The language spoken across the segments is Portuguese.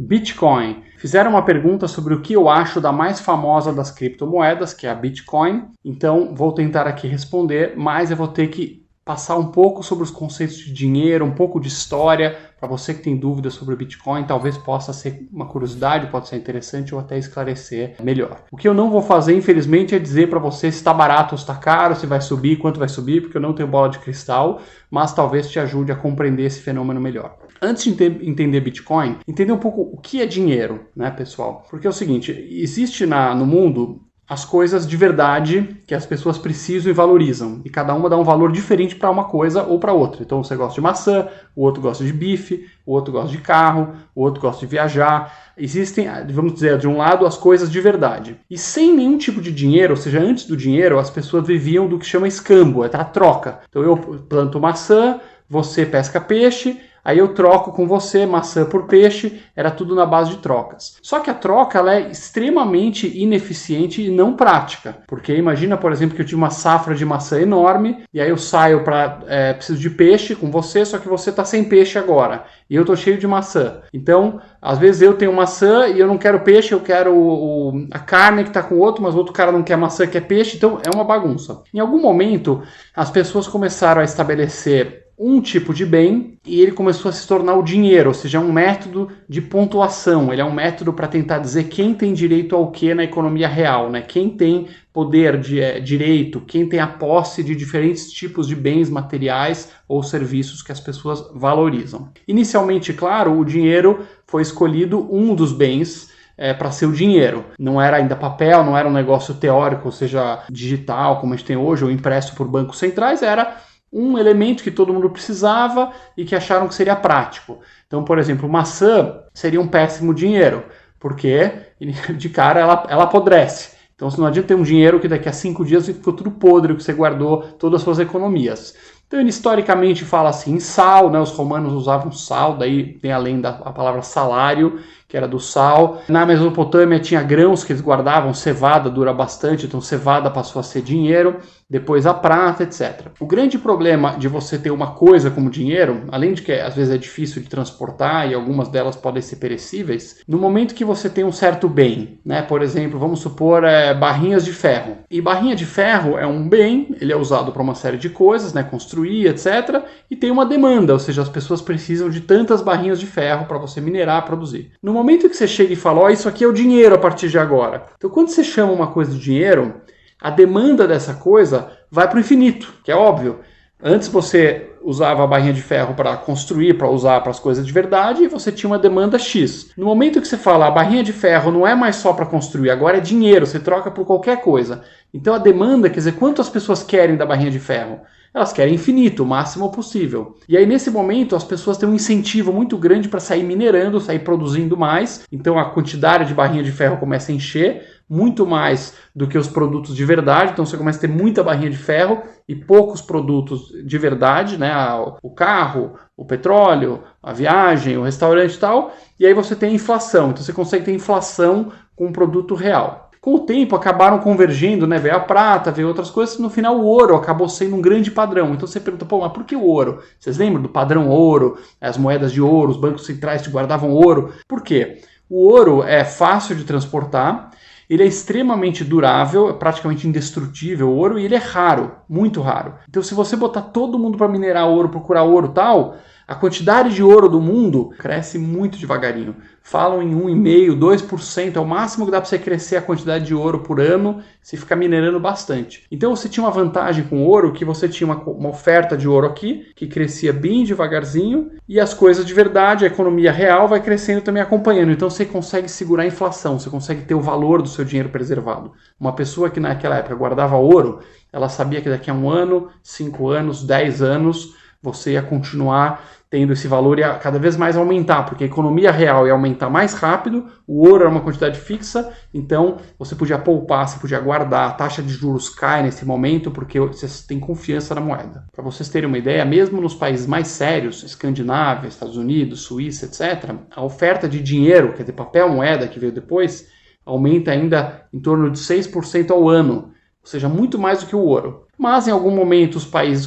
Bitcoin. Fizeram uma pergunta sobre o que eu acho da mais famosa das criptomoedas, que é a Bitcoin. Então, vou tentar aqui responder, mas eu vou ter que passar um pouco sobre os conceitos de dinheiro, um pouco de história. Para você que tem dúvidas sobre o Bitcoin, talvez possa ser uma curiosidade, pode ser interessante ou até esclarecer melhor. O que eu não vou fazer, infelizmente, é dizer para você se está barato ou se está caro, se vai subir, quanto vai subir, porque eu não tenho bola de cristal, mas talvez te ajude a compreender esse fenômeno melhor. Antes de entender Bitcoin, entender um pouco o que é dinheiro, né, pessoal? Porque é o seguinte, existe no mundo as coisas de verdade que as pessoas precisam e valorizam. E cada uma dá um valor diferente para uma coisa ou para outra. Então você gosta de maçã, o outro gosta de bife, o outro gosta de carro, o outro gosta de viajar. Existem, vamos dizer, de um lado as coisas de verdade. E sem nenhum tipo de dinheiro, ou seja, antes do dinheiro, as pessoas viviam do que chama escambo, é a troca. Então eu planto maçã, você pesca peixe, aí eu troco com você maçã por peixe, era tudo na base de trocas. Só que a troca ela é extremamente ineficiente e não prática. Porque imagina, por exemplo, que eu tive uma safra de maçã enorme, e aí eu saio para preciso de peixe com você, só que você está sem peixe agora. E eu estou cheio de maçã. Então, às vezes eu tenho maçã e eu não quero peixe, eu quero a carne que está com o outro, mas o outro cara não quer maçã, quer peixe, então é uma bagunça. Em algum momento, as pessoas começaram a estabelecer um tipo de bem e ele começou a se tornar o dinheiro, ou seja, um método de pontuação. Ele é um método para tentar dizer quem tem direito ao que na economia real, né? Quem tem poder de direito, quem tem a posse de diferentes tipos de bens materiais ou serviços que as pessoas valorizam. Inicialmente, claro, o dinheiro foi escolhido um dos bens para ser o dinheiro. Não era ainda papel, não era um negócio teórico, ou seja, digital, como a gente tem hoje, ou impresso por bancos centrais, era um elemento que todo mundo precisava e que acharam que seria prático. Então, por exemplo, maçã seria um péssimo dinheiro, porque de cara ela apodrece. Então, não adianta ter um dinheiro que daqui a 5 dias ficou tudo podre, que você guardou todas as suas economias. Então, ele historicamente fala assim, em sal, né? Os romanos usavam sal, daí tem além da palavra salário, que era do sal. Na Mesopotâmia tinha grãos que eles guardavam, cevada dura bastante, então cevada passou a ser dinheiro, depois a prata, etc. O grande problema de você ter uma coisa como dinheiro, além de que às vezes é difícil de transportar e algumas delas podem ser perecíveis, no momento que você tem um certo bem, né? Por exemplo, vamos supor barrinhas de ferro. E barrinha de ferro é um bem, ele é usado para uma série de coisas, né? Construir, etc. E tem uma demanda, ou seja, as pessoas precisam de tantas barrinhas de ferro para você minerar, produzir. No momento que você chega e fala, isso aqui é o dinheiro a partir de agora. Então, quando você chama uma coisa de dinheiro, a demanda dessa coisa vai para o infinito, que é óbvio. Antes você usava a barrinha de ferro para construir, para usar para as coisas de verdade, e você tinha uma demanda X. No momento que você fala, a barrinha de ferro não é mais só para construir, agora é dinheiro, você troca por qualquer coisa. Então a demanda, quer dizer, quanto as pessoas querem da barrinha de ferro? Elas querem infinito, o máximo possível. E aí, nesse momento, as pessoas têm um incentivo muito grande para sair minerando, sair produzindo mais. Então, a quantidade de barrinha de ferro começa a encher, muito mais do que os produtos de verdade. Então, você começa a ter muita barrinha de ferro e poucos produtos de verdade, né? O carro, o petróleo, a viagem, o restaurante e tal. E aí você tem a inflação. Então, você consegue ter inflação com um produto real. Com o tempo acabaram convergindo, né? Veio a prata, veio outras coisas, no final o ouro acabou sendo um grande padrão. Então você pergunta, pô, mas por que o ouro? Vocês lembram do padrão ouro, as moedas de ouro, os bancos centrais que guardavam ouro? Por quê? O ouro é fácil de transportar, ele é extremamente durável, é praticamente indestrutível o ouro, e ele é raro, muito raro. Então se você botar todo mundo para minerar ouro, procurar ouro e tal, a quantidade de ouro do mundo cresce muito devagarinho. Falam em 1,5%, 2%, é o máximo que dá para você crescer a quantidade de ouro por ano se ficar minerando bastante. Então você tinha uma vantagem com o ouro, que você tinha uma oferta de ouro aqui, que crescia bem devagarzinho, e as coisas de verdade, a economia real vai crescendo também acompanhando. Então você consegue segurar a inflação, você consegue ter o valor do seu dinheiro preservado. Uma pessoa que naquela época guardava ouro, ela sabia que daqui a 1 ano, 5 anos, 10 anos, você ia continuar tendo esse valor e ia cada vez mais aumentar, porque a economia real ia aumentar mais rápido, o ouro era uma quantidade fixa, então você podia poupar, você podia guardar, a taxa de juros cai nesse momento porque você tem confiança na moeda. Para vocês terem uma ideia, mesmo nos países mais sérios, Escandinávia, Estados Unidos, Suíça, etc., a oferta de dinheiro, quer dizer, papel moeda que veio depois, aumenta ainda em torno de 6% ao ano, ou seja, muito mais do que o ouro. Mas em algum momento os países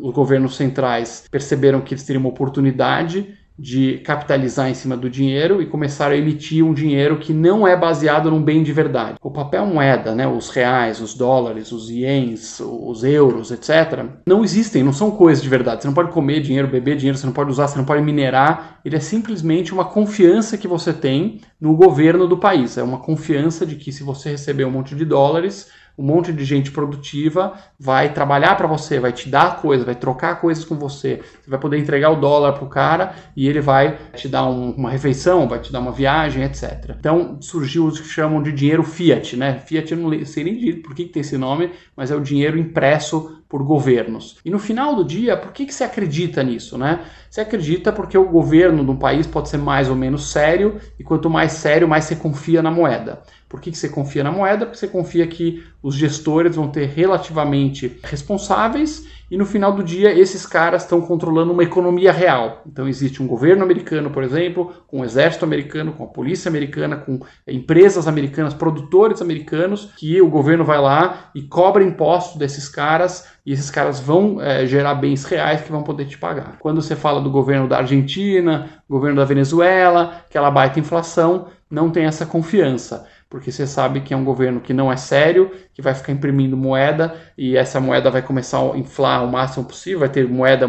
os governos centrais perceberam que eles teriam uma oportunidade de capitalizar em cima do dinheiro e começaram a emitir um dinheiro que não é baseado num bem de verdade. O papel moeda, né, os reais, os dólares, os ienes, os euros, etc., não existem, não são coisas de verdade. Você não pode comer dinheiro, beber dinheiro, você não pode usar, você não pode minerar. Ele é simplesmente uma confiança que você tem no governo do país. É uma confiança de que se você receber um monte de dólares, um monte de gente produtiva vai trabalhar para você, vai te dar coisas, vai trocar coisas com você. Você vai poder entregar o dólar para o cara e ele vai te dar uma refeição, vai te dar uma viagem, etc. Então surgiu o que chamam de dinheiro fiat, né? Fiat eu não sei nem por que tem esse nome, mas é o dinheiro impresso por governos. E no final do dia, por que você acredita nisso, né? Você acredita porque o governo de um país pode ser mais ou menos sério, e quanto mais sério, mais você confia na moeda. Por que você confia na moeda? Porque você confia que os gestores vão ter relativamente responsáveis e no final do dia esses caras estão controlando uma economia real. Então existe um governo americano, por exemplo, com o exército americano, com a polícia americana, com empresas americanas, produtores americanos, que o governo vai lá e cobra impostos desses caras e esses caras vão gerar bens reais que vão poder te pagar. Quando você fala do governo da Argentina, governo da Venezuela, aquela baita inflação, não tem essa confiança, porque você sabe que é um governo que não é sério, que vai ficar imprimindo moeda e essa moeda vai começar a inflar o máximo possível, vai ter moeda,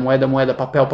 papel.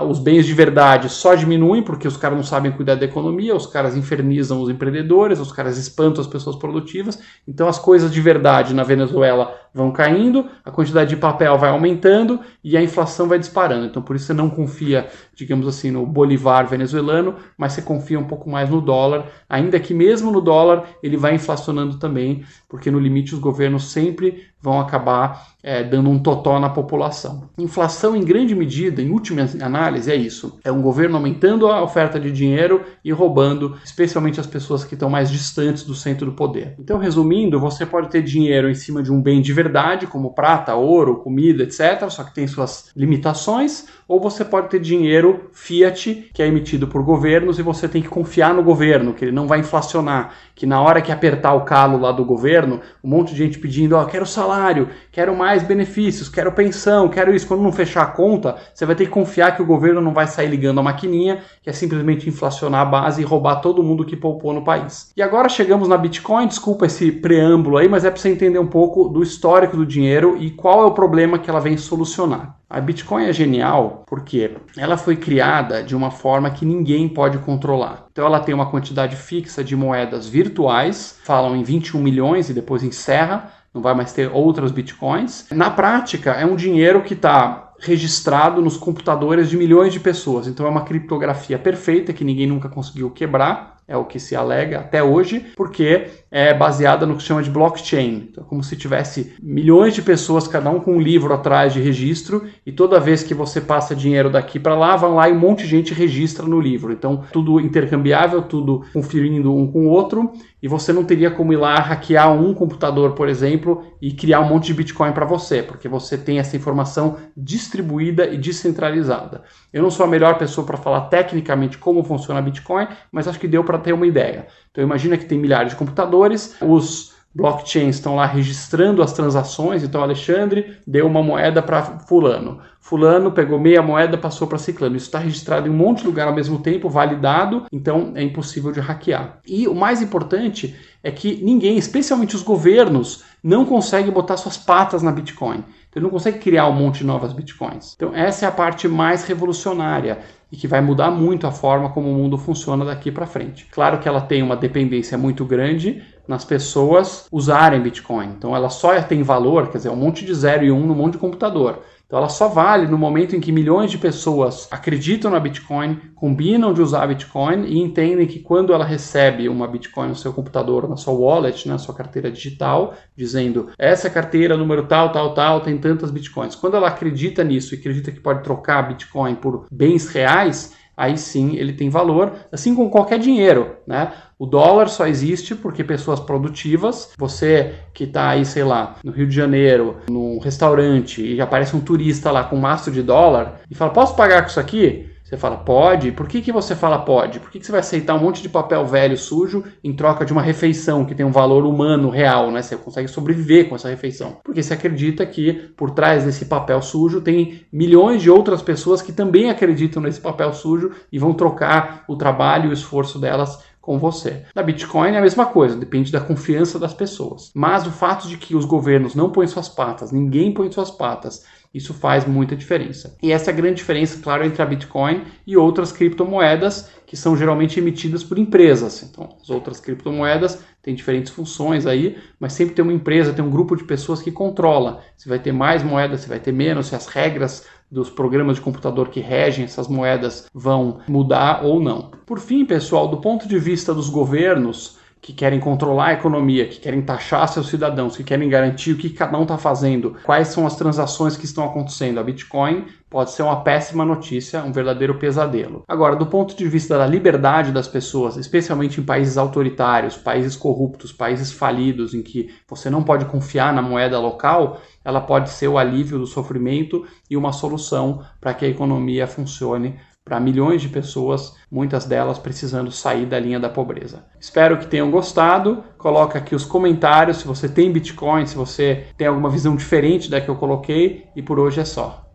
Os bens de verdade só diminuem porque os caras não sabem cuidar da economia, os caras infernizam os empreendedores, os caras espantam as pessoas produtivas, então as coisas de verdade na Venezuela vão caindo, a quantidade de papel vai aumentando e a inflação vai disparando. Então por isso você não confia, digamos assim, no bolívar venezuelano, mas você confia um pouco mais no dólar, ainda que mesmo no dólar ele vai inflacionando também, porque no limite os governos sempre vão acabar dando um totó na população. Inflação, em grande medida, em última análise, é isso. É um governo aumentando a oferta de dinheiro e roubando, especialmente as pessoas que estão mais distantes do centro do poder. Então, resumindo, você pode ter dinheiro em cima de um bem de verdade, como prata, ouro, comida, etc., só que tem suas limitações, ou você pode ter dinheiro fiat, que é emitido por governos, e você tem que confiar no governo, que ele não vai inflacionar, que na hora que apertar o calo lá do governo, um monte de gente pedindo, quero salário, quero mais benefícios, quero pensão, quero isso. Quando não fechar a conta, você vai ter que confiar que o governo não vai sair ligando a maquininha, que é simplesmente inflacionar a base e roubar todo mundo que poupou no país. E agora chegamos na Bitcoin, desculpa esse preâmbulo aí, mas é para você entender um pouco do histórico do dinheiro e qual é o problema que ela vem solucionar. A Bitcoin é genial porque ela foi criada de uma forma que ninguém pode controlar. Então ela tem uma quantidade fixa de moedas virtuais, falam em 21 milhões e depois encerra, não vai mais ter outras Bitcoins. Na prática, é um dinheiro que está registrado nos computadores de milhões de pessoas. Então é uma criptografia perfeita que ninguém nunca conseguiu quebrar. É o que se alega até hoje, porque é baseada no que se chama de blockchain. Então, é como se tivesse milhões de pessoas, cada um com um livro atrás de registro, e toda vez que você passa dinheiro daqui para lá, vão lá e um monte de gente registra no livro. Então, tudo intercambiável, tudo conferindo um com o outro, e você não teria como ir lá hackear um computador, por exemplo, e criar um monte de Bitcoin para você, porque você tem essa informação distribuída e descentralizada. Eu não sou a melhor pessoa para falar tecnicamente como funciona a Bitcoin, mas acho que deu para ter uma ideia. Então imagina que tem milhares de computadores, os blockchains estão lá registrando as transações, então Alexandre deu uma moeda para fulano. Fulano pegou meia moeda, passou para ciclano. Isso está registrado em um monte de lugar ao mesmo tempo, validado, então é impossível de hackear. E o mais importante é que ninguém, especialmente os governos, não consegue botar suas patas na Bitcoin. Então ele não consegue criar um monte de novas Bitcoins. Então essa é a parte mais revolucionária e que vai mudar muito a forma como o mundo funciona daqui para frente. Claro que ela tem uma dependência muito grande nas pessoas usarem Bitcoin. Então ela só tem valor, quer dizer, um monte de 0 e 1 no monte de computador. Então ela só vale no momento em que milhões de pessoas acreditam na Bitcoin, combinam de usar a Bitcoin e entendem que quando ela recebe uma Bitcoin no seu computador, na sua wallet, na sua carteira digital, dizendo essa carteira, número tal, tem tantas Bitcoins. Quando ela acredita nisso e acredita que pode trocar a Bitcoin por bens reais, aí sim ele tem valor, assim como qualquer dinheiro, né? O dólar só existe porque pessoas produtivas, você que está aí, sei lá, no Rio de Janeiro, num restaurante e aparece um turista lá com um maço de dólar e fala, posso pagar com isso aqui? Você fala, pode? Por que você fala pode? Por que você vai aceitar um monte de papel velho, sujo, em troca de uma refeição que tem um valor humano real, né? Você consegue sobreviver com essa refeição. Porque você acredita que por trás desse papel sujo tem milhões de outras pessoas que também acreditam nesse papel sujo e vão trocar o trabalho e o esforço delas com você. Na Bitcoin é a mesma coisa, depende da confiança das pessoas. Mas o fato de que os governos não põem suas patas, ninguém põe suas patas, isso faz muita diferença. E essa é a grande diferença, claro, entre a Bitcoin e outras criptomoedas que são geralmente emitidas por empresas. Então, as outras criptomoedas têm diferentes funções aí, mas sempre tem uma empresa, tem um grupo de pessoas que controla se vai ter mais moedas, se vai ter menos, se as regras dos programas de computador que regem essas moedas vão mudar ou não. Por fim, pessoal, do ponto de vista dos governos que querem controlar a economia, que querem taxar seus cidadãos, que querem garantir o que cada um está fazendo, quais são as transações que estão acontecendo, a Bitcoin pode ser uma péssima notícia, um verdadeiro pesadelo. Agora, do ponto de vista da liberdade das pessoas, especialmente em países autoritários, países corruptos, países falidos, em que você não pode confiar na moeda local, ela pode ser o alívio do sofrimento e uma solução para que a economia funcione para milhões de pessoas, muitas delas precisando sair da linha da pobreza. Espero que tenham gostado. Coloca aqui os comentários se você tem Bitcoin, se você tem alguma visão diferente da que eu coloquei. E por hoje é só.